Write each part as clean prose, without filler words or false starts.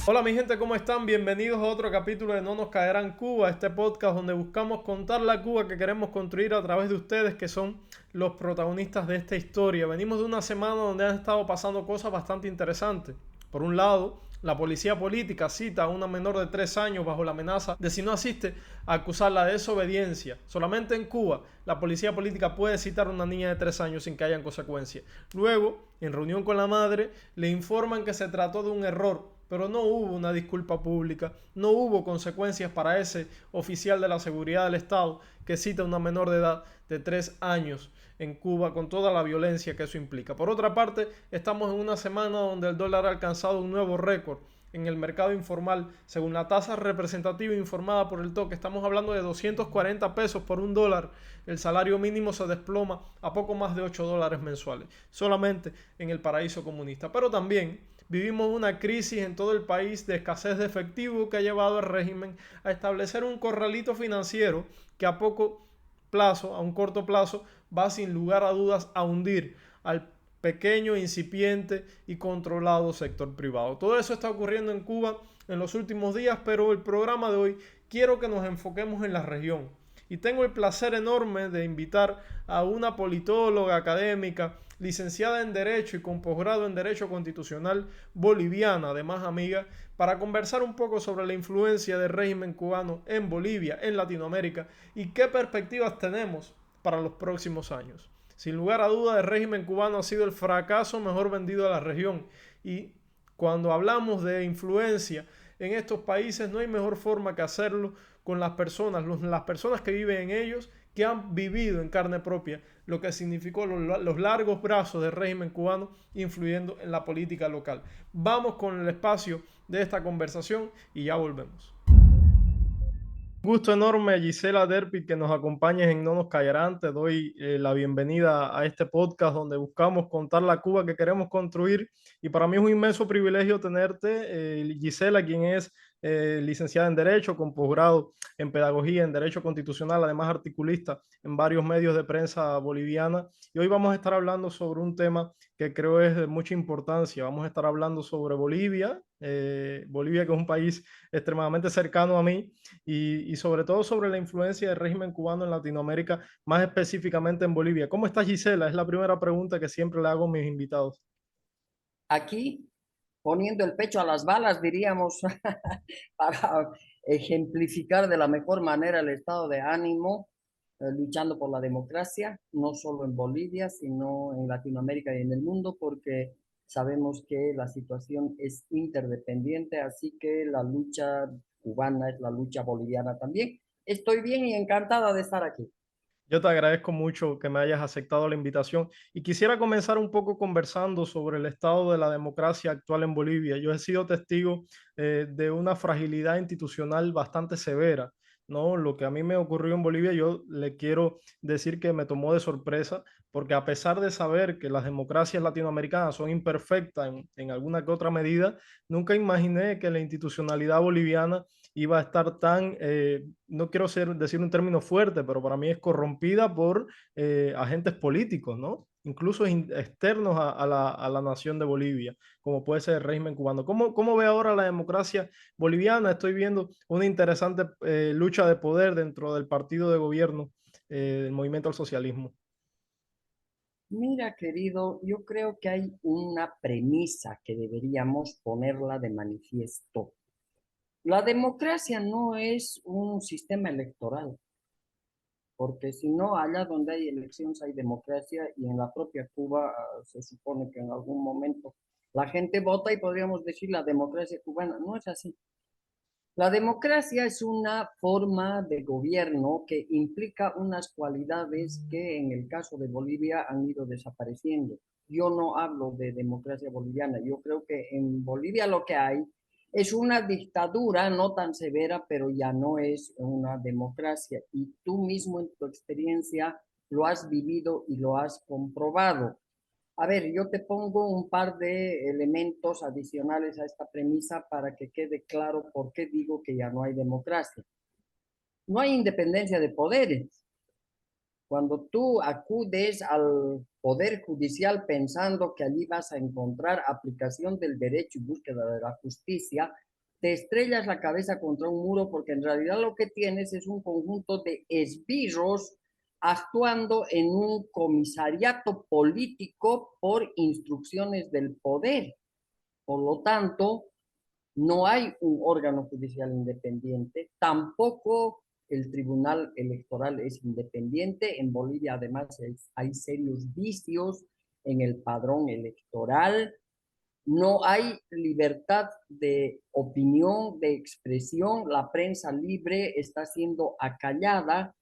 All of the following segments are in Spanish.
Hola mi gente, ¿cómo están? Bienvenidos a otro capítulo de No nos caerán Cuba, este podcast donde buscamos contar la Cuba que queremos construir a través de ustedes que son los protagonistas de esta historia. Venimos de una semana donde han estado pasando cosas bastante interesantes. Por un lado, la policía política cita a una menor de 3 años bajo la amenaza de si no asiste a acusarla de desobediencia. Solamente en Cuba la policía política puede citar a una niña de 3 años sin que hayan consecuencias. Luego, en reunión con la madre, le informan que se trató de un error, pero no hubo una disculpa pública, no hubo consecuencias para ese oficial de la seguridad del Estado que cita a una menor de edad de 3 años en Cuba con toda la violencia que eso implica. Por otra parte, estamos en una semana donde el dólar ha alcanzado un nuevo récord en el mercado informal. Según la tasa representativa informada por el toque, estamos hablando de 240 pesos por un dólar. El salario mínimo se desploma a poco más de 8 dólares mensuales, solamente en el paraíso comunista. Pero también vivimos una crisis en todo el país de escasez de efectivo que ha llevado al régimen a establecer un corralito financiero que a poco plazo, a un corto plazo, va sin lugar a dudas a hundir al pequeño, incipiente y controlado sector privado. Todo eso está ocurriendo en Cuba en los últimos días, pero el programa de hoy quiero que nos enfoquemos en la región. Y tengo el placer enorme de invitar a una politóloga académica, licenciada en Derecho y con posgrado en Derecho Constitucional boliviana, además amiga, para conversar un poco sobre la influencia del régimen cubano en Bolivia, en Latinoamérica, y qué perspectivas tenemos para los próximos años. Sin lugar a duda, el régimen cubano ha sido el fracaso mejor vendido de la región. Y cuando hablamos de influencia en estos países, no hay mejor forma que hacerlo con las personas que viven en ellos, que han vivido en carne propia lo que significó los largos brazos del régimen cubano influyendo en la política local. Vamos con el espacio de esta conversación y ya volvemos. Gusto enorme, Gisela Derpit, que nos acompañes en No nos callarán. Te doy la bienvenida a este podcast donde buscamos contar la Cuba que queremos construir. Y para mí es un inmenso privilegio tenerte, Gisela, quien es licenciada en Derecho, con posgrado en Pedagogía, en Derecho Constitucional, además articulista en varios medios de prensa boliviana. Y hoy vamos a estar hablando sobre un tema que creo es de mucha importancia. Vamos a estar hablando sobre Bolivia, Bolivia que es un país extremadamente cercano a mí y sobre todo sobre la influencia del régimen cubano en Latinoamérica, más específicamente en Bolivia. ¿Cómo estás, Gisela? Es la primera pregunta que siempre le hago a mis invitados. Aquí poniendo el pecho a las balas, diríamos, para ejemplificar de la mejor manera el estado de ánimo, luchando por la democracia, no solo en Bolivia, sino en Latinoamérica y en el mundo, porque sabemos que la situación es interdependiente, así que la lucha cubana es la lucha boliviana también. Estoy bien y encantada de estar aquí. Yo te agradezco mucho que me hayas aceptado la invitación y quisiera comenzar un poco conversando sobre el estado de la democracia actual en Bolivia. Yo he sido testigo de una fragilidad institucional bastante severa, ¿no? Lo que a mí me ocurrió en Bolivia, yo le quiero decir que me tomó de sorpresa, porque a pesar de saber que las democracias latinoamericanas son imperfectas en alguna que otra medida, nunca imaginé que la institucionalidad boliviana iba a estar tan, no quiero decir un término fuerte, pero para mí es corrompida por agentes políticos, ¿no? Incluso externos a la nación de Bolivia, como puede ser el régimen cubano. ¿Cómo ve ahora la democracia boliviana? Estoy viendo una interesante lucha de poder dentro del partido de gobierno del movimiento al socialismo. Mira, querido, yo creo que hay una premisa que deberíamos ponerla de manifiesto. La democracia no es un sistema electoral, porque si no, allá donde hay elecciones hay democracia y en la propia Cuba se supone que en algún momento la gente vota y podríamos decir la democracia cubana. No es así. La democracia es una forma de gobierno que implica unas cualidades que en el caso de Bolivia han ido desapareciendo. Yo no hablo de democracia boliviana, yo creo que en Bolivia lo que hay es una dictadura no tan severa, pero ya no es una democracia. Y tú mismo en tu experiencia lo has vivido y lo has comprobado. A ver, yo te pongo un par de elementos adicionales a esta premisa para que quede claro por qué digo que ya no hay democracia. No hay independencia de poderes. Cuando tú acudes al Poder Judicial pensando que allí vas a encontrar aplicación del derecho y búsqueda de la justicia, te estrellas la cabeza contra un muro porque en realidad lo que tienes es un conjunto de esbirros actuando en un comisariato político por instrucciones del poder. Por lo tanto, no hay un órgano judicial independiente, tampoco el Tribunal Electoral es independiente. En Bolivia, además, hay serios vicios en el padrón electoral. No hay libertad de opinión, de expresión. La prensa libre está siendo acallada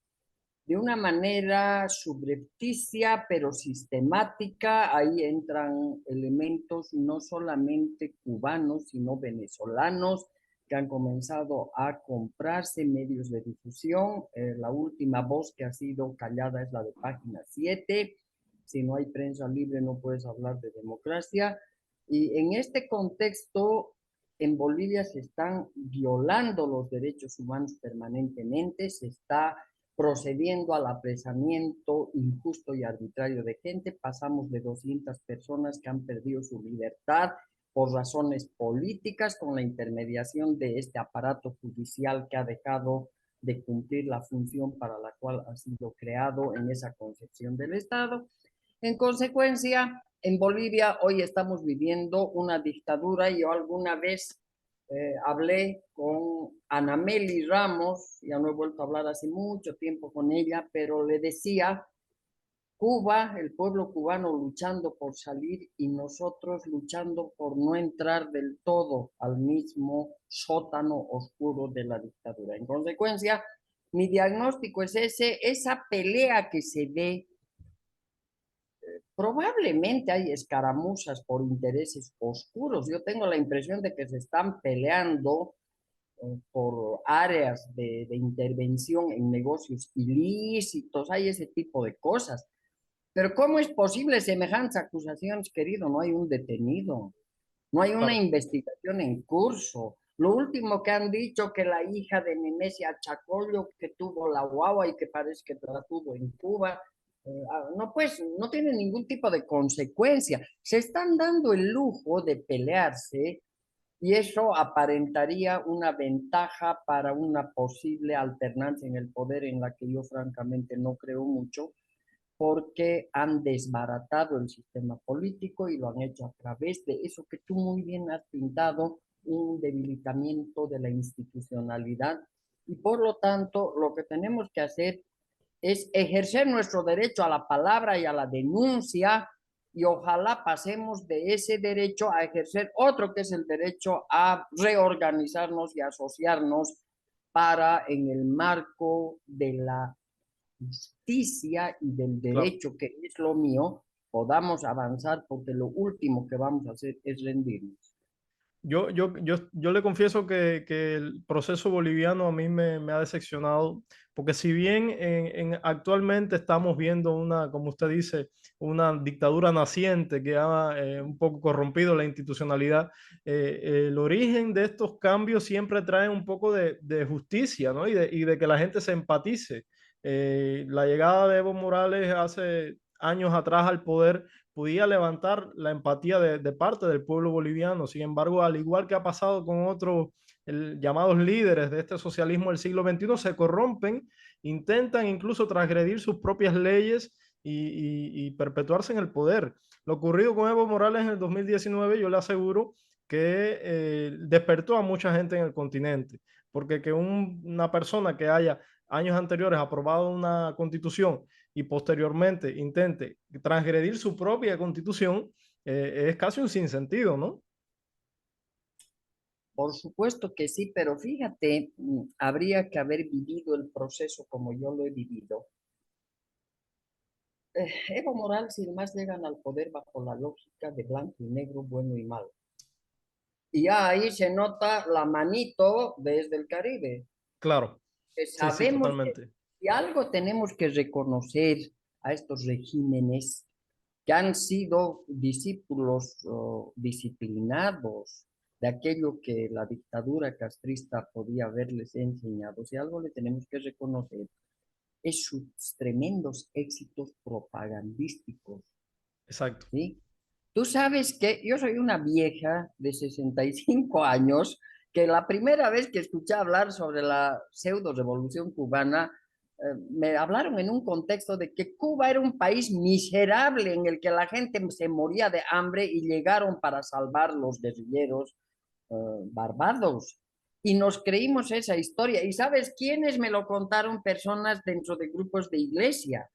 de una manera subrepticia, pero sistemática. Ahí entran elementos no solamente cubanos, sino venezolanos, que han comenzado a comprarse medios de difusión. La última voz que ha sido callada es la de Página 7. Si no hay prensa libre, no puedes hablar de democracia. Y en este contexto, en Bolivia se están violando los derechos humanos permanentemente, se está procediendo al apresamiento injusto y arbitrario de gente. Pasamos de 200 personas que han perdido su libertad por razones políticas con la intermediación de este aparato judicial que ha dejado de cumplir la función para la cual ha sido creado en esa concepción del Estado. En consecuencia, en Bolivia hoy estamos viviendo una dictadura. Yo alguna vez hablé con Anameli Ramos, ya no he vuelto a hablar hace mucho tiempo con ella, pero le decía, Cuba, el pueblo cubano luchando por salir y nosotros luchando por no entrar del todo al mismo sótano oscuro de la dictadura. En consecuencia, mi diagnóstico es ese, esa pelea que se ve. Probablemente hay escaramuzas por intereses oscuros. Yo tengo la impresión de que se están peleando por áreas de intervención en negocios ilícitos, hay ese tipo de cosas. Pero ¿cómo es posible semejantes acusaciones, querido? No hay un detenido, no hay una Claro. investigación en curso. Lo último que han dicho que la hija de Nemesia Chacollo, que tuvo la guagua y que parece que la tuvo en Cuba, no, pues no tiene ningún tipo de consecuencia. Se están dando el lujo de pelearse y eso aparentaría una ventaja para una posible alternancia en el poder en la que yo francamente no creo mucho, porque han desbaratado el sistema político y lo han hecho a través de eso que tú muy bien has pintado, un debilitamiento de la institucionalidad. Y por lo tanto, lo que tenemos que hacer es ejercer nuestro derecho a la palabra y a la denuncia, y ojalá pasemos de ese derecho a ejercer otro que es el derecho a reorganizarnos y asociarnos para, en el marco de la justicia y del Claro. derecho que es lo mío, podamos avanzar, porque lo último que vamos a hacer es rendirnos. Yo le confieso que el proceso boliviano a mí me ha decepcionado, porque si bien actualmente estamos viendo una, como usted dice, una dictadura naciente que ha un poco corrompido la institucionalidad, el origen de estos cambios siempre trae un poco de justicia, ¿no? Y de que la gente se empatice. La llegada de Evo Morales hace años atrás al poder podía levantar la empatía de parte del pueblo boliviano. Sin embargo, al igual que ha pasado con otros llamados líderes de este socialismo del siglo XXI, se corrompen, intentan incluso transgredir sus propias leyes y perpetuarse en el poder. Lo ocurrido con Evo Morales en el 2019, yo le aseguro que despertó a mucha gente en el continente, porque que una persona que haya años anteriores aprobado una constitución y posteriormente intente transgredir su propia constitución, es casi un sinsentido, ¿no? Por supuesto que sí, pero fíjate, habría que haber vivido el proceso como yo lo he vivido. Evo Morales y demás llegan al poder bajo la lógica de blanco y negro, bueno y malo. Y ya ahí se nota la manito desde el Caribe. Claro, Que sí, sí, sabemos que totalmente. si algo tenemos que reconocer a estos regímenes que han sido discípulos disciplinados de aquello que la dictadura castrista podía haberles enseñado, si algo le tenemos que reconocer es sus tremendos éxitos propagandísticos, Exacto. ¿sí? Tú sabes que yo soy una vieja de 65 años que la primera vez que escuché hablar sobre la pseudo revolución cubana, me hablaron en un contexto de que Cuba era un país miserable en el que la gente se moría de hambre y llegaron para salvar los guerrilleros Barbados. Y nos creímos esa historia. ¿Y sabes quiénes me lo contaron? Personas dentro de grupos de iglesia,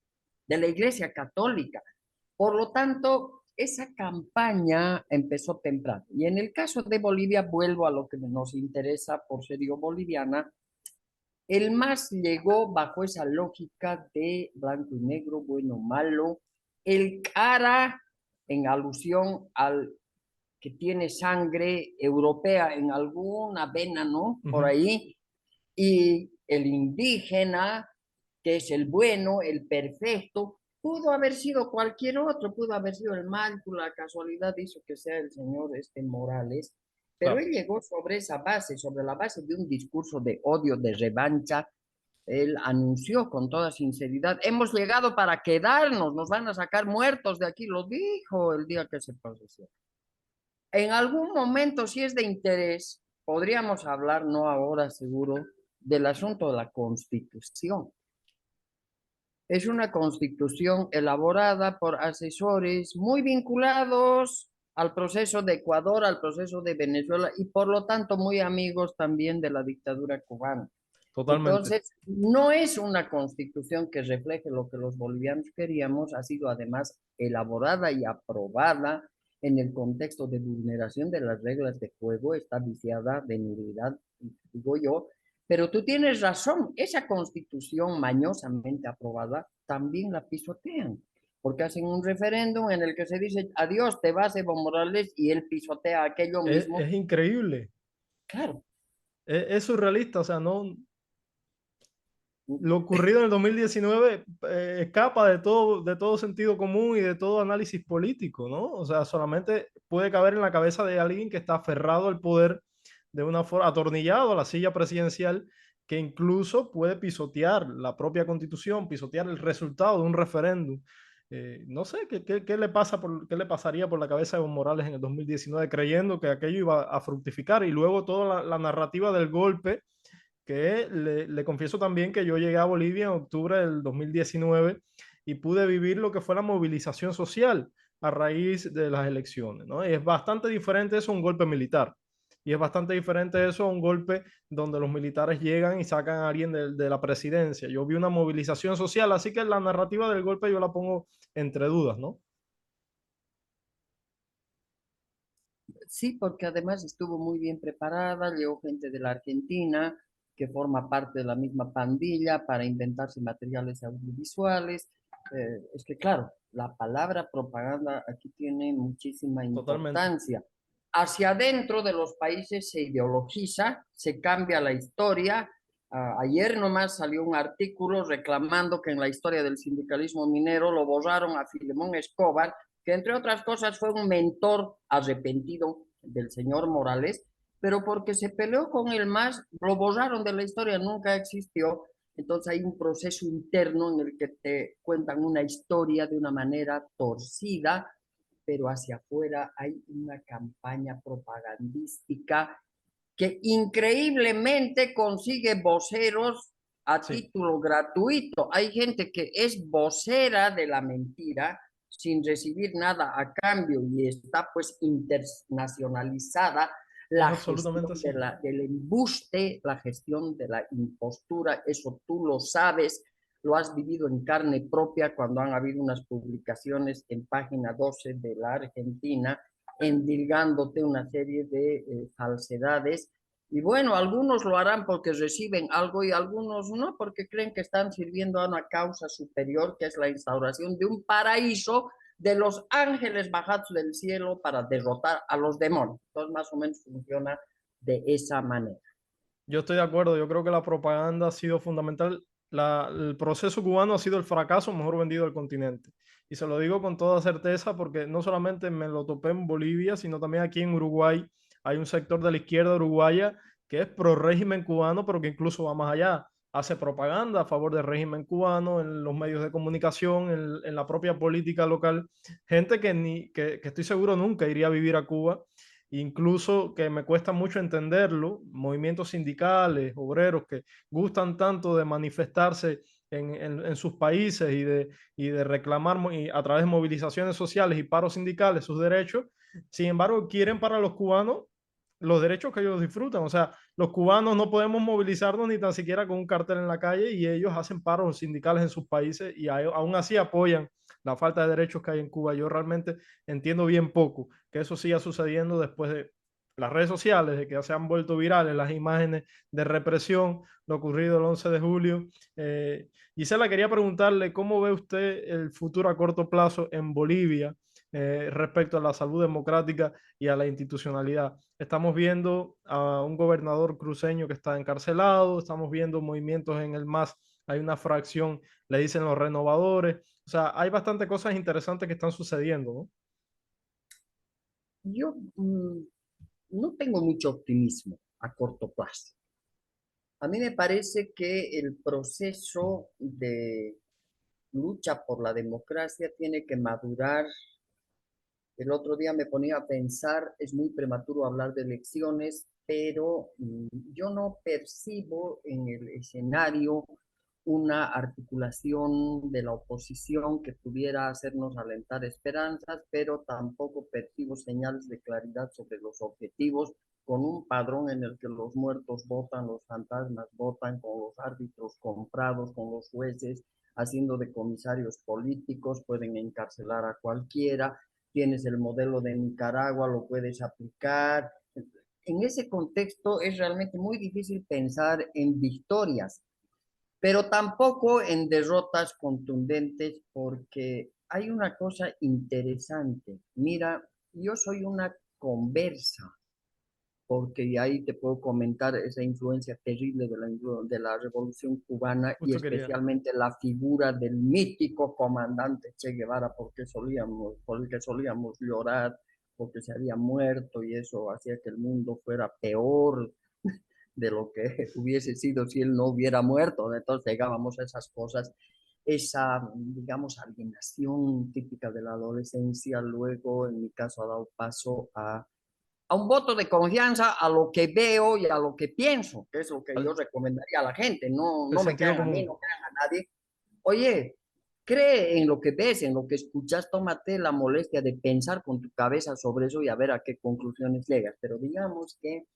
de la iglesia católica. Por lo tanto, esa campaña empezó temprano. Y en el caso de Bolivia, vuelvo a lo que nos interesa por ser yo boliviana, el MAS llegó bajo esa lógica de blanco y negro, bueno, malo, el cara en alusión al que tiene sangre europea en alguna vena, ¿no? Por Ujú. ahí, y el indígena, que es el bueno, el perfecto, pudo haber sido cualquier otro, pudo haber sido el mal, la casualidad hizo que sea el señor Morales, pero Claro. él llegó sobre esa base, sobre la base de un discurso de odio, de revancha. Él anunció con toda sinceridad, hemos llegado para quedarnos, nos van a sacar muertos de aquí, lo dijo el día que se procesó. En algún momento, si es de interés, podríamos hablar, no ahora seguro, del asunto de la Constitución. Es una Constitución elaborada por asesores muy vinculados al proceso de Ecuador, al proceso de Venezuela y por lo tanto muy amigos también de la dictadura cubana. Totalmente. Entonces, no es una constitución que refleje lo que los bolivianos queríamos, ha sido además elaborada y aprobada en el contexto de vulneración de las reglas de juego, está viciada de nulidad, digo yo, pero tú tienes razón, esa constitución mañosamente aprobada también la pisotean, porque hacen un referéndum en el que se dice, adiós, te vas Evo Morales, y él pisotea aquello mismo. Es increíble. Claro, Es surrealista. O sea, no, lo ocurrido en el 2019 escapa de todo sentido común y de todo análisis político, ¿no? O sea, solamente puede caber en la cabeza de alguien que está aferrado al poder de una forma, atornillado a la silla presidencial, que incluso puede pisotear la propia constitución, pisotear el resultado de un referéndum. No sé qué le pasa qué le pasaría por la cabeza de Evo Morales en el 2019 creyendo que aquello iba a fructificar, y luego toda la narrativa del golpe, que le confieso también que yo llegué a Bolivia en octubre del 2019 y pude vivir lo que fue la movilización social a raíz de las elecciones, ¿no? Y es bastante diferente eso a un golpe militar. Y es bastante diferente eso a un golpe donde los militares llegan y sacan a alguien de la presidencia. Yo vi una movilización social, así que la narrativa del golpe yo la pongo entre dudas, ¿no? sí, porque además estuvo muy bien preparada, llegó gente de la Argentina que forma parte de la misma pandilla para inventarse materiales audiovisuales. Es que claro, la palabra propaganda aquí tiene muchísima Totalmente. importancia. Hacia adentro de los países se ideologiza, se cambia la historia. Ayer nomás salió un artículo reclamando que en la historia del sindicalismo minero lo borraron a Filemón Escobar, que entre otras cosas fue un mentor arrepentido del señor Morales, pero porque se peleó con el MAS, lo borraron de la historia, nunca existió. Entonces hay un proceso interno en el que te cuentan una historia de una manera torcida, pero hacia afuera hay una campaña propagandística que increíblemente consigue voceros a Sí. título gratuito. Hay gente que es vocera de la mentira sin recibir nada a cambio y está pues internacionalizada Es la absolutamente gestión así. del embuste, la gestión de la impostura, eso tú lo sabes, lo has vivido en carne propia cuando han habido unas publicaciones en página 12 de la Argentina endilgándote una serie de falsedades. Y bueno, algunos lo harán porque reciben algo y algunos no, porque creen que están sirviendo a una causa superior, que es la instauración de un paraíso de los ángeles bajados del cielo para derrotar a los demonios. Entonces, más o menos funciona de esa manera. Yo estoy de acuerdo, yo creo que la propaganda ha sido fundamental. El proceso cubano ha sido el fracaso mejor vendido del continente. Y se lo digo con toda certeza porque no solamente me lo topé en Bolivia, sino también aquí en Uruguay. Hay un sector de la izquierda uruguaya que es pro régimen cubano, pero que incluso va más allá. Hace propaganda a favor del régimen cubano en los medios de comunicación, en la propia política local. Gente que estoy seguro nunca iría a vivir a Cuba, incluso que me cuesta mucho entenderlo, movimientos sindicales, obreros que gustan tanto de manifestarse en sus países y de reclamar a través de movilizaciones sociales y paros sindicales sus derechos, sin embargo, quieren para los cubanos los derechos que ellos disfrutan. O sea, los cubanos no podemos movilizarnos ni tan siquiera con un cartel en la calle y ellos hacen paros sindicales en sus países y aún así apoyan la falta de derechos que hay en Cuba. Yo realmente entiendo bien poco que eso siga sucediendo después de las redes sociales, de que se han vuelto virales las imágenes de represión, lo ocurrido el 11 de julio. Gisela, quería preguntarle cómo ve usted el futuro a corto plazo en Bolivia respecto a la salud democrática y a la institucionalidad. Estamos viendo a un gobernador cruceño que está encarcelado, estamos viendo movimientos en el MAS, hay una fracción, le dicen los renovadores, o sea, hay bastante cosas interesantes que están sucediendo, ¿no? Yo no tengo mucho optimismo a corto plazo. A mí me parece que el proceso de lucha por la democracia tiene que madurar. El otro día me ponía a pensar, es muy prematuro hablar de elecciones, pero yo no percibo en el escenario una articulación de la oposición que pudiera hacernos alentar esperanzas, pero tampoco percibo señales de claridad sobre los objetivos, con un padrón en el que los muertos votan, los fantasmas votan, con los árbitros comprados, con los jueces haciendo de comisarios políticos, pueden encarcelar a cualquiera. Tienes el modelo de Nicaragua, lo puedes aplicar. En ese contexto es realmente muy difícil pensar en victorias, pero tampoco en derrotas contundentes, porque hay una cosa interesante. Mira, yo soy una conversa, porque ahí te puedo comentar esa influencia terrible de la Revolución Cubana y Justo quería. especialmente la figura del mítico comandante Che Guevara, porque solíamos llorar, porque se había muerto y eso hacía que el mundo fuera peor de lo que hubiese sido si él no hubiera muerto. Entonces llegábamos a esas cosas, esa, digamos, alienación típica de la adolescencia, luego en mi caso ha dado paso a un voto de confianza a lo que veo y a lo que pienso, que es lo que yo Al, recomendaría a la gente. No, el no me sentido crean a mí, común. no crean a nadie. Oye, cree en lo que ves, en lo que escuchas, tómate la molestia de pensar con tu cabeza sobre eso y a ver a qué conclusiones llegas. Pero digamos que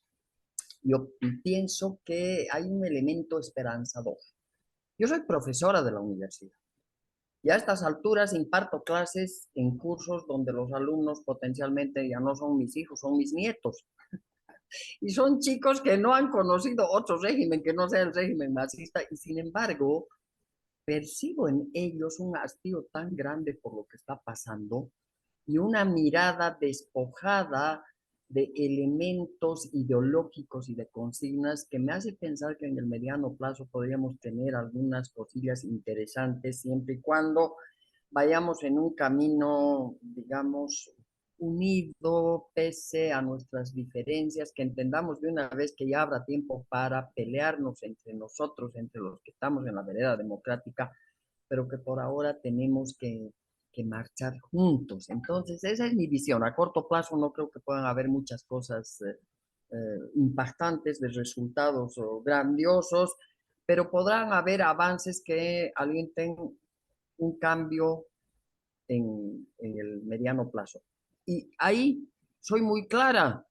yo pienso que hay un elemento esperanzador. Yo soy profesora de la universidad y a estas alturas imparto clases en cursos donde los alumnos potencialmente ya no son mis hijos, son mis nietos. Y son chicos que no han conocido otro régimen que no sea el régimen marxista y sin embargo percibo en ellos un hastío tan grande por lo que está pasando y una mirada despojada de elementos ideológicos y de consignas que me hace pensar que en el mediano plazo podríamos tener algunas cosillas interesantes siempre y cuando vayamos en un camino, digamos, unido, pese a nuestras diferencias, que entendamos de una vez que ya habrá tiempo para pelearnos entre nosotros, entre los que estamos en la vereda democrática, pero que por ahora tenemos que marchar juntos. Entonces, esa es mi visión. A corto plazo no creo que puedan haber muchas cosas impactantes de resultados grandiosos, pero podrán haber avances que alienten un cambio en el mediano plazo. Y ahí soy muy clara.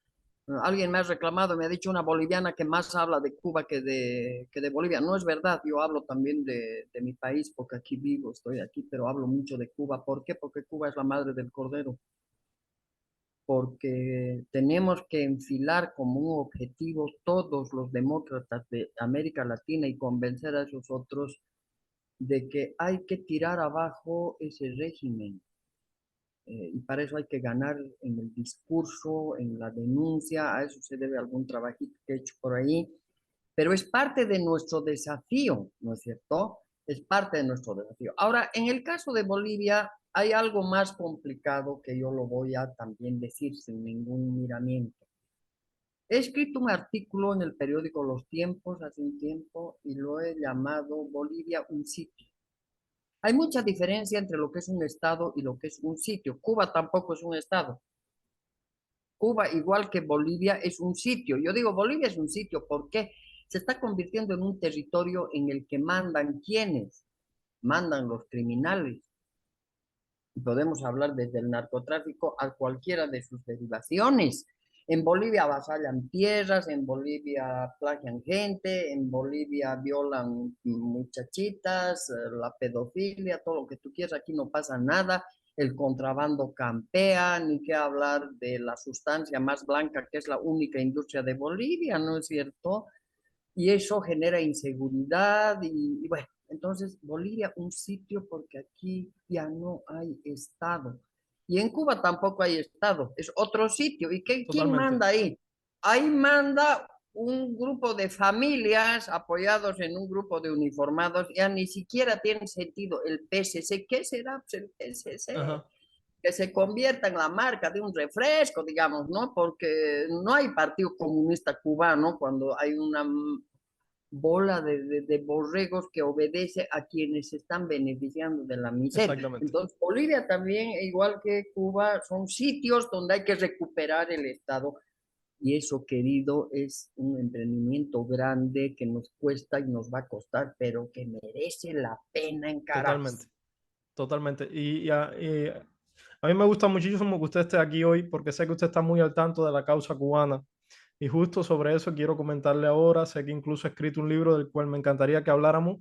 Alguien me ha reclamado, me ha dicho una boliviana que más habla de Cuba que de Bolivia. No es verdad, yo hablo también de mi país porque aquí vivo, estoy aquí, pero hablo mucho de Cuba. ¿Por qué? Porque Cuba es la madre del cordero. Porque tenemos que enfilar como un objetivo todos los demócratas de América Latina y convencer a esos otros de que hay que tirar abajo ese régimen. Y para eso hay que ganar en el discurso, en la denuncia, a eso se debe algún trabajito que he hecho por ahí, pero es parte de nuestro desafío, ¿no es cierto? Es parte de nuestro desafío. Ahora, en el caso de Bolivia, hay algo más complicado que yo lo voy a también decir sin ningún miramiento. He escrito un artículo en el periódico Los Tiempos hace un tiempo y lo he llamado Bolivia un sitio. Hay mucha diferencia entre lo que es un estado y lo que es un sitio. Cuba tampoco es un estado. Cuba, igual que Bolivia, es un sitio. Yo digo, Bolivia es un sitio, ¿por qué? Se está convirtiendo en un territorio en el que mandan ¿quiénes? Mandan los criminales. Podemos hablar desde el narcotráfico a cualquiera de sus derivaciones. En Bolivia avasallan tierras, en Bolivia plagian gente, en Bolivia violan muchachitas, la pedofilia, todo lo que tú quieras, aquí no pasa nada, el contrabando campea, ni qué hablar de la sustancia más blanca que es la única industria de Bolivia, ¿no es cierto? Y eso genera inseguridad y bueno, entonces Bolivia un sitio porque aquí ya no hay Estado. Y en Cuba tampoco hay Estado, es otro sitio. ¿Y quién Totalmente. manda ahí? Ahí manda un grupo de familias apoyados en un grupo de uniformados, ya ni siquiera tiene sentido el PSC. ¿Qué será pues, el PSC? Ajá. Que se convierta en la marca de un refresco, digamos, ¿no? Porque no hay Partido Comunista Cubano cuando hay una bola de borregos que obedece a quienes se están beneficiando de la miseria. Exactamente. Entonces, Bolivia también, igual que Cuba, son sitios donde hay que recuperar el Estado. Y eso, querido, es un emprendimiento grande que nos cuesta y nos va a costar, pero que merece la pena Totalmente. encararse. Totalmente. Y a mí me gusta muchísimo que usted esté aquí hoy porque sé que usted está muy al tanto de la causa cubana. Y justo sobre eso quiero comentarle ahora. Sé que incluso ha escrito un libro del cual me encantaría que habláramos.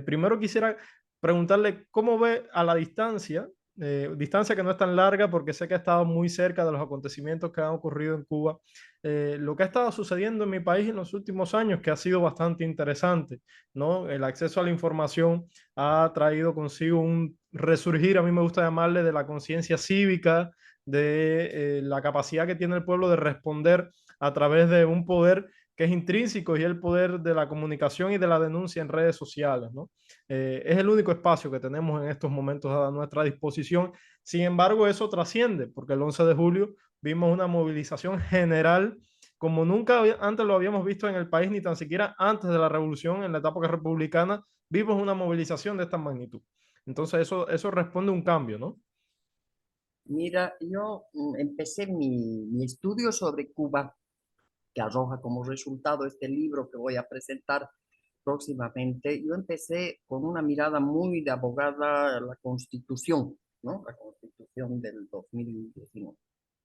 Primero quisiera preguntarle cómo ve a la distancia, distancia que no es tan larga porque sé que ha estado muy cerca de los acontecimientos que han ocurrido en Cuba, lo que ha estado sucediendo en mi país en los últimos años, que ha sido bastante interesante, ¿no? El acceso a la información ha traído consigo un resurgir, a mí me gusta llamarle, de la conciencia cívica, de la capacidad que tiene el pueblo de responder a través de un poder que es intrínseco y es el poder de la comunicación y de la denuncia en redes sociales, ¿no? Es el único espacio que tenemos en estos momentos a nuestra disposición. Sin embargo, eso trasciende, porque el 11 de julio vimos una movilización general como nunca antes lo habíamos visto en el país, ni tan siquiera antes de la revolución, en la etapa republicana, vimos una movilización de esta magnitud. Entonces eso responde a un cambio, ¿no? Mira, yo empecé mi estudio sobre Cuba, que arroja como resultado este libro que voy a presentar próximamente. Yo empecé con una mirada muy de abogada a la Constitución, ¿no? La Constitución del 2019.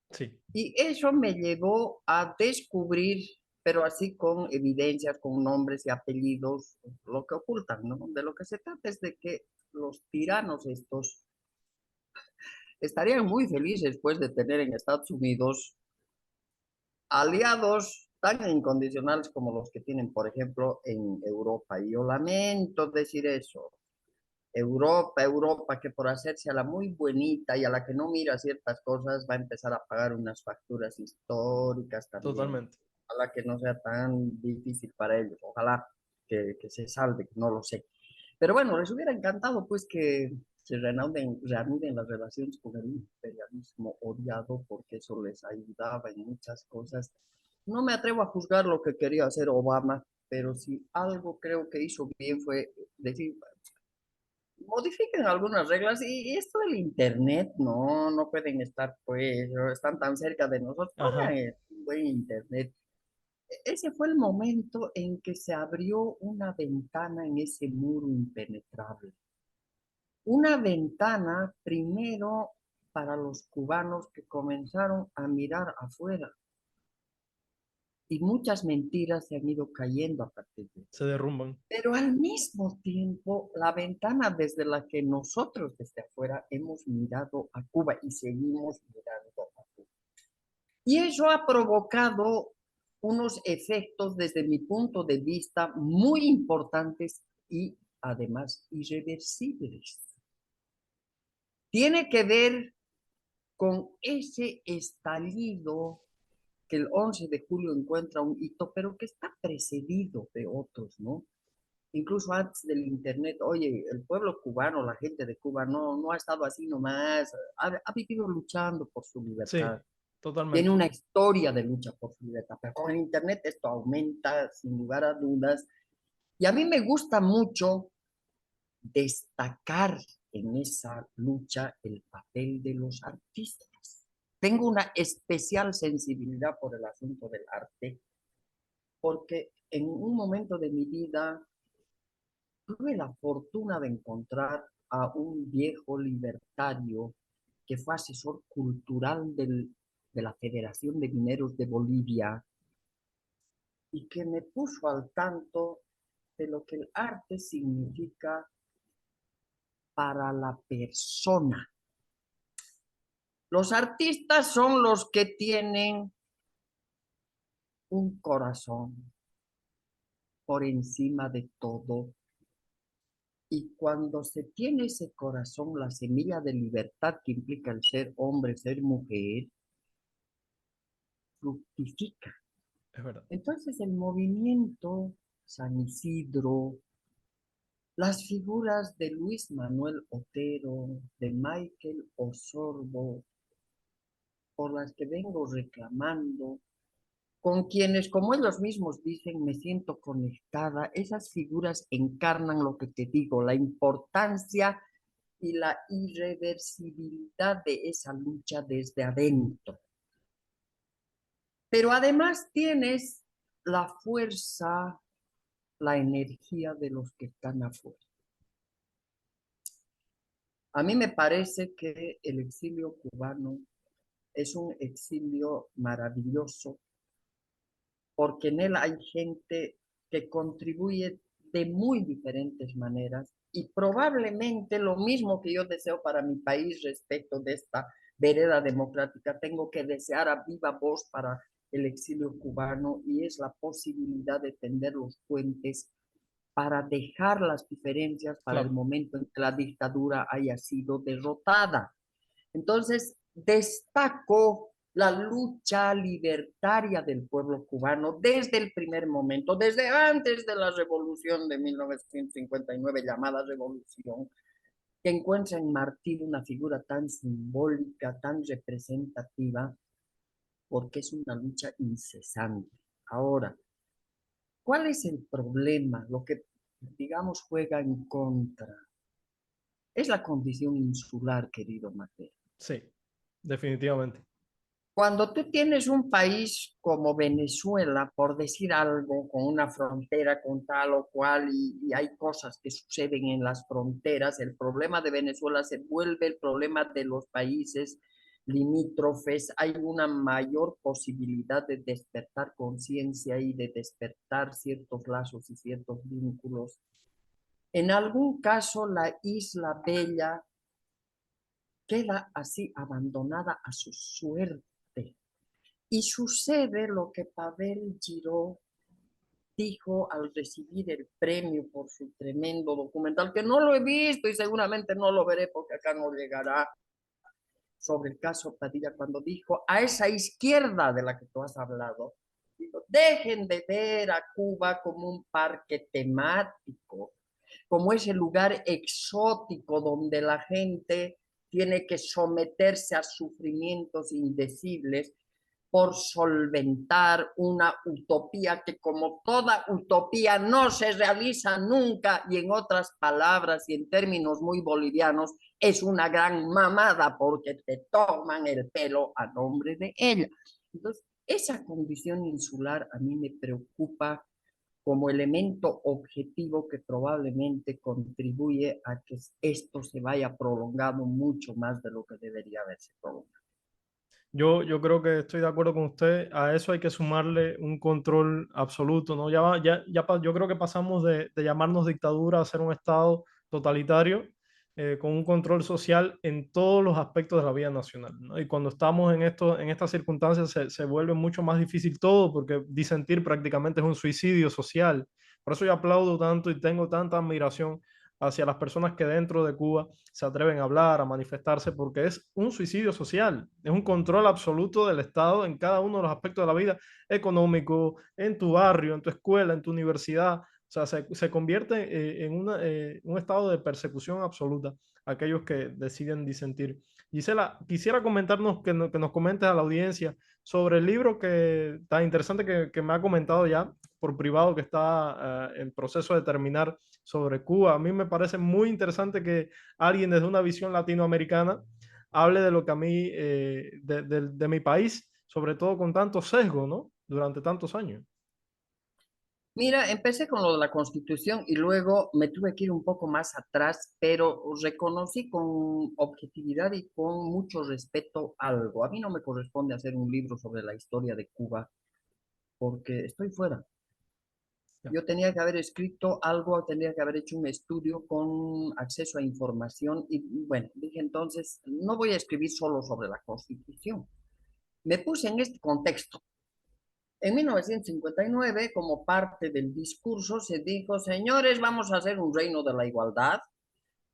Sí, Y eso me llevó a descubrir, pero así con evidencias, con nombres y apellidos, lo que ocultan, ¿no? De lo que se trata es de que los tiranos estos estarían muy felices después de tener en Estados Unidos aliados tan incondicionales como los que tienen, por ejemplo, en Europa. Y yo lamento decir eso. Europa, que por hacerse a la muy buenita y a la que no mira ciertas cosas, va a empezar a pagar unas facturas históricas también. totalmente. Ojalá que no sea tan difícil para ellos. Ojalá que se salve, no lo sé. Pero bueno, les hubiera encantado pues que se reanuden las relaciones con el imperialismo odiado porque eso les ayudaba en muchas cosas. No me atrevo a juzgar lo que quería hacer Obama, pero si algo creo que hizo bien fue decir, modifiquen algunas reglas y esto del internet, no pueden estar pues, están tan cerca de nosotros, pongan Ajá. un buen internet. Ese fue el momento en que se abrió una ventana en ese muro impenetrable. Una ventana primero para los cubanos que comenzaron a mirar afuera y muchas mentiras se han ido cayendo a partir de eso. Se derrumban. Pero al mismo tiempo, la ventana desde la que nosotros desde afuera hemos mirado a Cuba y seguimos mirando a Cuba. Y eso ha provocado unos efectos desde mi punto de vista muy importantes y además irreversibles. Tiene que ver con ese estallido que el 11 de julio encuentra un hito, pero que está precedido de otros, ¿no? Incluso antes del Internet, oye, el pueblo cubano, la gente de Cuba no ha estado así nomás, ha vivido luchando por su Sí, libertad, tiene totalmente. una historia de lucha por su libertad, pero con el Internet esto aumenta sin lugar a dudas. Y a mí me gusta mucho destacar en esa lucha el papel de los artistas. Tengo una especial sensibilidad por el asunto del arte, porque en un momento de mi vida tuve la fortuna de encontrar a un viejo libertario que fue asesor cultural de la Federación de Mineros de Bolivia y que me puso al tanto de lo que el arte significa para la persona. Los artistas son los que tienen un corazón por encima de todo. Y cuando se tiene ese corazón, la semilla de libertad que implica el ser hombre, ser mujer, fructifica. Es verdad. Entonces el movimiento San Isidro, las figuras de Luis Manuel Otero, de Michael Osorbo, por las que vengo reclamando, con quienes, como ellos mismos dicen, me siento conectada, esas figuras encarnan lo que te digo, la importancia y la irreversibilidad de esa lucha desde adentro. Pero además tienes la fuerza, la energía de los que están afuera. A mí me parece que el exilio cubano es un exilio maravilloso porque en él hay gente que contribuye de muy diferentes maneras y probablemente lo mismo que yo deseo para mi país respecto de esta vereda democrática, tengo que desear a viva voz para el exilio cubano y es la posibilidad de tender los puentes para dejar las diferencias para el Claro. momento en que la dictadura haya sido derrotada. Entonces, destaco la lucha libertaria del pueblo cubano desde el primer momento, desde antes de la revolución de 1959, llamada revolución, que encuentra en Martín una figura tan simbólica, tan representativa, porque es una lucha incesante. Ahora, ¿cuál es el problema? Lo que, digamos, juega en contra es la condición insular, querido Mateo. Sí, definitivamente. Cuando tú tienes un país como Venezuela, por decir algo, con una frontera con tal o cual, y hay cosas que suceden en las fronteras, el problema de Venezuela se vuelve el problema de los países limítrofes, hay una mayor posibilidad de despertar conciencia y de despertar ciertos lazos y ciertos vínculos. En algún caso, la isla Bella queda así abandonada a su suerte. Y sucede lo que Pavel Giró dijo al recibir el premio por su tremendo documental, que no lo he visto y seguramente no lo veré porque acá no llegará, sobre el caso Padilla, cuando dijo a esa izquierda de la que tú has hablado, dijo, dejen de ver a Cuba como un parque temático, como ese lugar exótico donde la gente tiene que someterse a sufrimientos indecibles por solventar una utopía que como toda utopía no se realiza nunca y en otras palabras y en términos muy bolivianos es una gran mamada porque te toman el pelo a nombre de ella. Entonces, esa condición insular a mí me preocupa como elemento objetivo que probablemente contribuye a que esto se vaya prolongando mucho más de lo que debería haberse prolongado. Yo creo que estoy de acuerdo con usted. A eso hay que sumarle un control absoluto, ¿no? Yo creo que pasamos de llamarnos dictadura a ser un Estado totalitario, con un control social en todos los aspectos de la vida nacional, ¿no? Y cuando estamos en estas circunstancias se vuelve mucho más difícil todo, porque disentir prácticamente es un suicidio social. Por eso yo aplaudo tanto y tengo tanta admiración hacia las personas que dentro de Cuba se atreven a hablar, a manifestarse, porque es un suicidio social, es un control absoluto del Estado en cada uno de los aspectos de la vida, económico, en tu barrio, en tu escuela, en tu universidad. O sea, se convierte un estado de persecución absoluta a aquellos que deciden disentir. Gisela, quisiera comentarnos, que nos comentes a la audiencia sobre el libro tan interesante que me ha comentado ya por privado, que está en proceso de terminar, sobre Cuba. A mí me parece muy interesante que alguien desde una visión latinoamericana hable de lo que a mí, de mi país, sobre todo con tanto sesgo, ¿no? Durante tantos años. Mira, empecé con lo de la Constitución y luego me tuve que ir un poco más atrás, pero reconocí con objetividad y con mucho respeto algo. A mí no me corresponde hacer un libro sobre la historia de Cuba porque estoy fuera. Ya. Yo tenía que haber escrito algo, tenía que haber hecho un estudio con acceso a información y bueno, dije entonces, no voy a escribir solo sobre la Constitución. Me puse en este contexto. En 1959, como parte del discurso, se dijo, señores, vamos a hacer un reino de la igualdad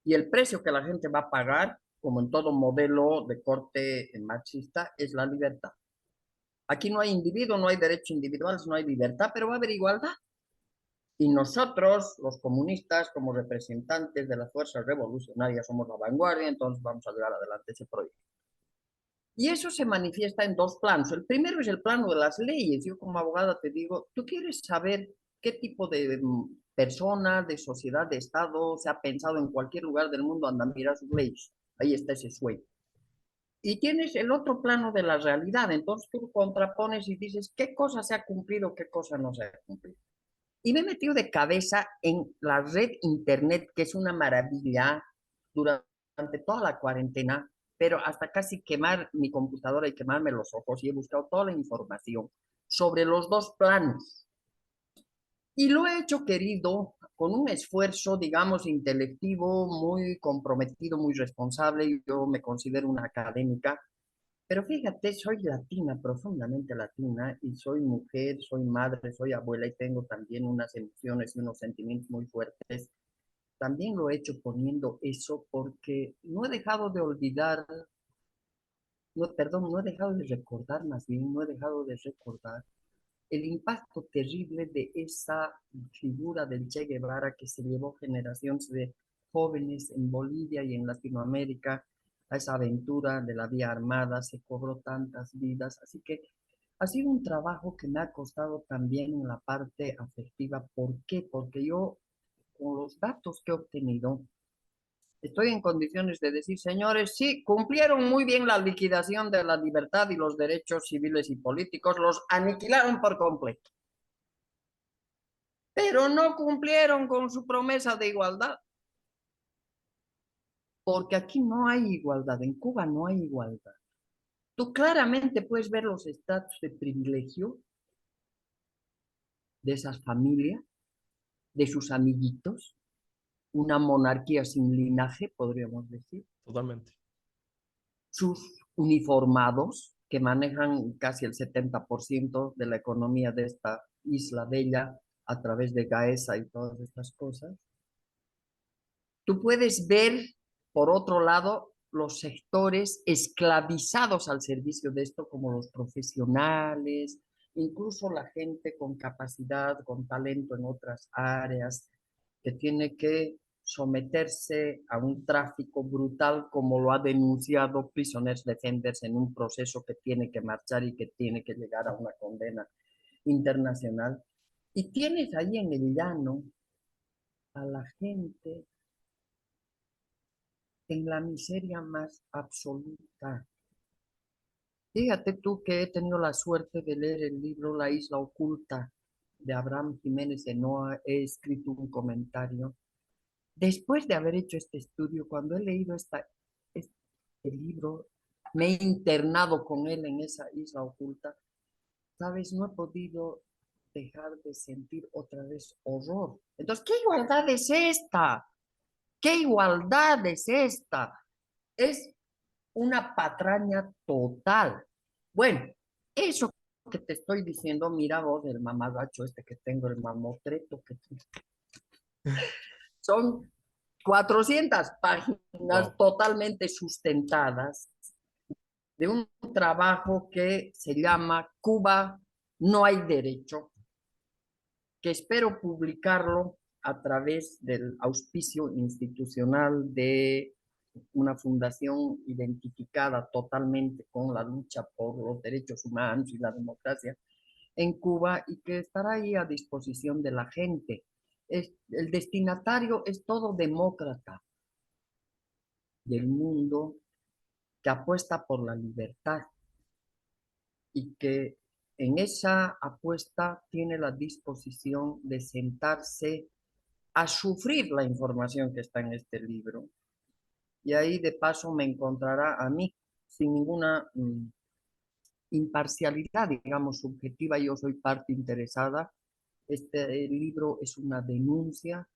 y el precio que la gente va a pagar, como en todo modelo de corte marxista, es la libertad. Aquí no hay individuo, no hay derechos individuales, no hay libertad, pero va a haber igualdad. Y nosotros, los comunistas, como representantes de las fuerzas revolucionarias, somos la vanguardia, entonces vamos a llevar adelante ese proyecto. Y eso se manifiesta en dos planos. El primero es el plano de las leyes. Yo como abogada te digo, tú quieres saber qué tipo de persona, de sociedad, de Estado se ha pensado en cualquier lugar del mundo, anda a mirar sus leyes. Ahí está ese sueño. Y tienes el otro plano de la realidad. Entonces tú contrapones y dices, ¿qué cosa se ha cumplido, qué cosa no se ha cumplido? Y me he metido de cabeza en la red internet, que es una maravilla durante toda la cuarentena, pero hasta casi quemar mi computadora y quemarme los ojos, y he buscado toda la información sobre los dos planos. Y lo he hecho, querido, con un esfuerzo, digamos, intelectivo, muy comprometido, muy responsable. Yo me considero una académica, pero fíjate, soy latina, profundamente latina, y soy mujer, soy madre, soy abuela y tengo también unas emociones y unos sentimientos muy fuertes. También lo he hecho poniendo eso porque no he dejado de olvidar, no, perdón, no he dejado de recordar más bien, no he dejado de recordar el impacto terrible de esa figura del Che Guevara que se llevó generaciones de jóvenes en Bolivia y en Latinoamérica a esa aventura de la vía armada, se cobró tantas vidas, así que ha sido un trabajo que me ha costado también en la parte afectiva. ¿Por qué? Porque yo, con los datos que he obtenido, estoy en condiciones de decir, señores, sí, cumplieron muy bien la liquidación de la libertad y los derechos civiles y políticos, los aniquilaron por completo, pero no cumplieron con su promesa de igualdad, porque aquí no hay igualdad, en Cuba no hay igualdad. Tú claramente puedes ver los estatus de privilegio de esas familias, de sus amiguitos, una monarquía sin linaje, podríamos decir, Totalmente. sus uniformados, que manejan casi el 70% de la economía de esta isla bella a través de Gaesa y todas estas cosas. Tú puedes ver, por otro lado, los sectores esclavizados al servicio de esto, como los profesionales, incluso la gente con capacidad, con talento en otras áreas, que tiene que someterse a un tráfico brutal, como lo ha denunciado Prisoners Defenders en un proceso que tiene que marchar y que tiene que llegar a una condena internacional. Y tienes ahí en el llano a la gente en la miseria más absoluta. Fíjate tú que he tenido la suerte de leer el libro La Isla Oculta de Abraham Jiménez de Noa, he escrito un comentario. Después de haber hecho este estudio, cuando he leído este libro, me he internado con él en esa isla oculta, sabes, no he podido dejar de sentir otra vez horror. Entonces, ¿qué igualdad es esta? ¿Qué igualdad es esta? Es una patraña total. Bueno, eso que te estoy diciendo, mira vos, el mamagacho este que tengo, el mamotreto que son 400 páginas Wow. totalmente sustentadas de un trabajo que se llama Cuba no hay derecho, que espero publicarlo a través del auspicio institucional de una fundación identificada totalmente con la lucha por los derechos humanos y la democracia en Cuba y que estará ahí a disposición de la gente. El destinatario es todo demócrata del mundo que apuesta por la libertad y que en esa apuesta tiene la disposición de sentarse a sufrir la información que está en este libro. Y ahí de paso me encontrará a mí sin ninguna imparcialidad, digamos, subjetiva. Yo soy parte interesada. Este libro es una denuncia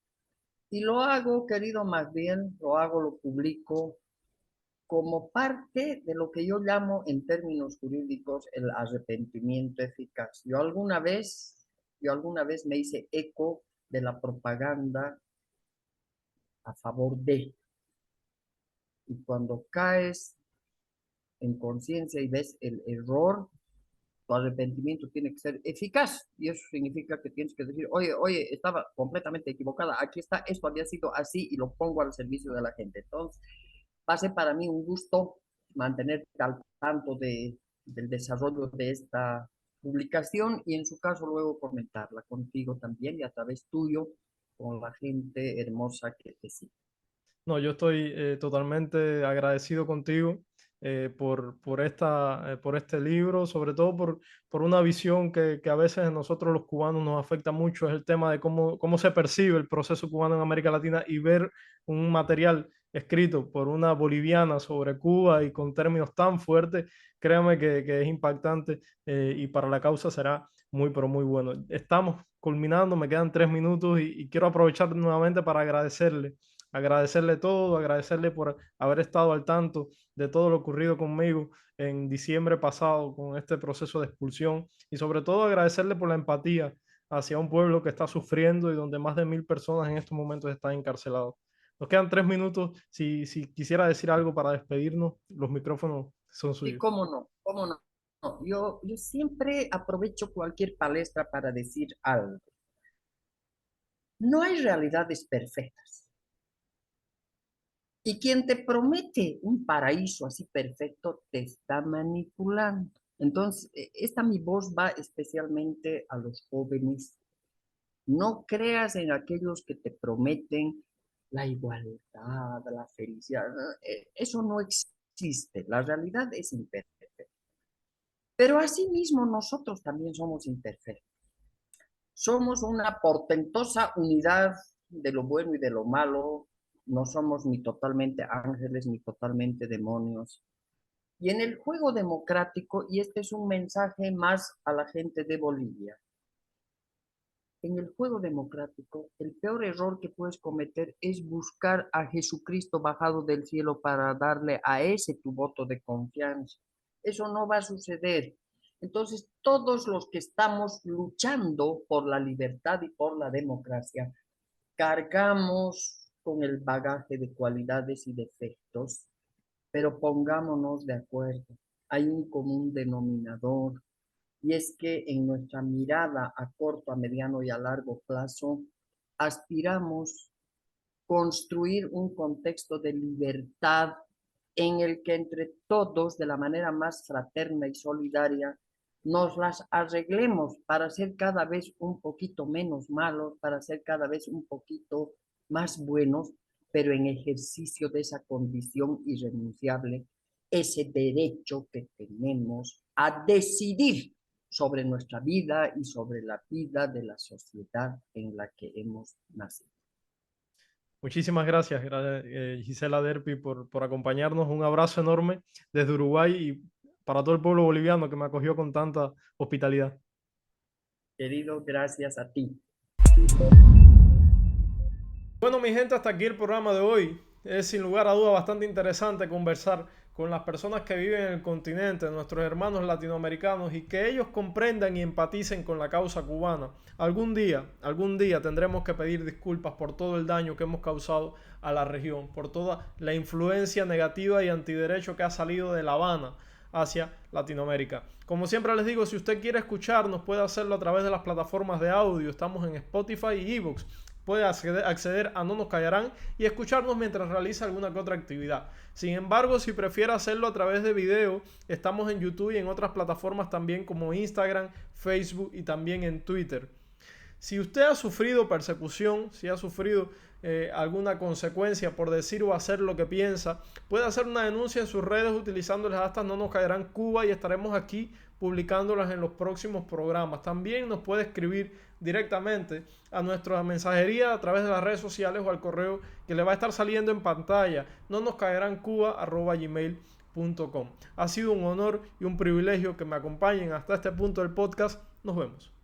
y lo hago, querido, más bien, lo publico como parte de lo que yo llamo en términos jurídicos el arrepentimiento eficaz. Yo alguna vez me hice eco de la propaganda a favor de, y cuando caes en conciencia y ves el error, tu arrepentimiento tiene que ser eficaz, y eso significa que tienes que decir, oye, estaba completamente equivocada, aquí está, esto había sido así y lo pongo al servicio de la gente. Entonces, va a ser para mí un gusto mantenerte al tanto del desarrollo de esta publicación y en su caso luego comentarla contigo también y a través tuyo con la gente hermosa que te sigue. No, yo estoy totalmente agradecido contigo por este libro, sobre todo por una visión que a veces a nosotros los cubanos nos afecta mucho, es el tema de cómo se percibe el proceso cubano en América Latina, y ver un material escrito por una boliviana sobre Cuba y con términos tan fuertes, créame que es impactante, y para la causa será muy, pero muy bueno. Estamos culminando, me quedan 3 minutos y quiero aprovechar nuevamente para agradecerle todo, agradecerle por haber estado al tanto de todo lo ocurrido conmigo en diciembre pasado con este proceso de expulsión, y sobre todo agradecerle por la empatía hacia un pueblo que está sufriendo y donde más de 1.000 personas en estos momentos están encarcelados. Nos quedan 3 minutos. Si quisiera decir algo para despedirnos, los micrófonos son Sí, suyos. cómo no, cómo no. No, yo siempre aprovecho cualquier palestra para decir algo. No hay realidades perfectas. Y quien te promete un paraíso así perfecto te está manipulando. Entonces, esta mi voz va especialmente a los jóvenes. No creas en aquellos que te prometen la igualdad, la felicidad. Eso no existe. La realidad es imperfecta. Pero asimismo nosotros también somos imperfectos. Somos una portentosa unidad de lo bueno y de lo malo. No somos ni totalmente ángeles ni totalmente demonios. Y en el juego democrático, y este es un mensaje más a la gente de Bolivia, en el juego democrático, el peor error que puedes cometer es buscar a Jesucristo bajado del cielo para darle a ese tu voto de confianza. Eso no va a suceder. Entonces, todos los que estamos luchando por la libertad y por la democracia, cargamos con el bagaje de cualidades y defectos, pero pongámonos de acuerdo. Hay un común denominador, y es que en nuestra mirada a corto, a mediano y a largo plazo, aspiramos construir un contexto de libertad en el que entre todos, de la manera más fraterna y solidaria, nos las arreglemos para ser cada vez un poquito menos malos, para ser cada vez un poquito más buenos, pero en ejercicio de esa condición irrenunciable, ese derecho que tenemos a decidir sobre nuestra vida y sobre la vida de la sociedad en la que hemos nacido. Muchísimas gracias, Gisela Derpi, por acompañarnos. Un abrazo enorme desde Uruguay y para todo el pueblo boliviano que me acogió con tanta hospitalidad. Querido, gracias a ti. Bueno, mi gente, hasta aquí el programa de hoy. Es sin lugar a duda bastante interesante conversar con las personas que viven en el continente, nuestros hermanos latinoamericanos, y que ellos comprendan y empaticen con la causa cubana. Algún día tendremos que pedir disculpas por todo el daño que hemos causado a la región, por toda la influencia negativa y antiderecho que ha salido de La Habana hacia Latinoamérica. Como siempre les digo, si usted quiere escucharnos, puede hacerlo a través de las plataformas de audio. Estamos en Spotify y iVoox. Puede acceder a No Nos Callarán y escucharnos mientras realiza alguna que otra actividad. Sin embargo, si prefiere hacerlo a través de video, estamos en YouTube y en otras plataformas también como Instagram, Facebook y también en Twitter. Si usted ha sufrido persecución, si ha sufrido alguna consecuencia por decir o hacer lo que piensa, puede hacer una denuncia en sus redes utilizando el hashtag No Nos Caerán Cuba y estaremos aquí publicándolas en los próximos programas. También nos puede escribir directamente a nuestra mensajería a través de las redes sociales o al correo que le va a estar saliendo en pantalla, nonoscaerancuba@gmail.com. Ha sido un honor y un privilegio que me acompañen hasta este punto del podcast. Nos vemos.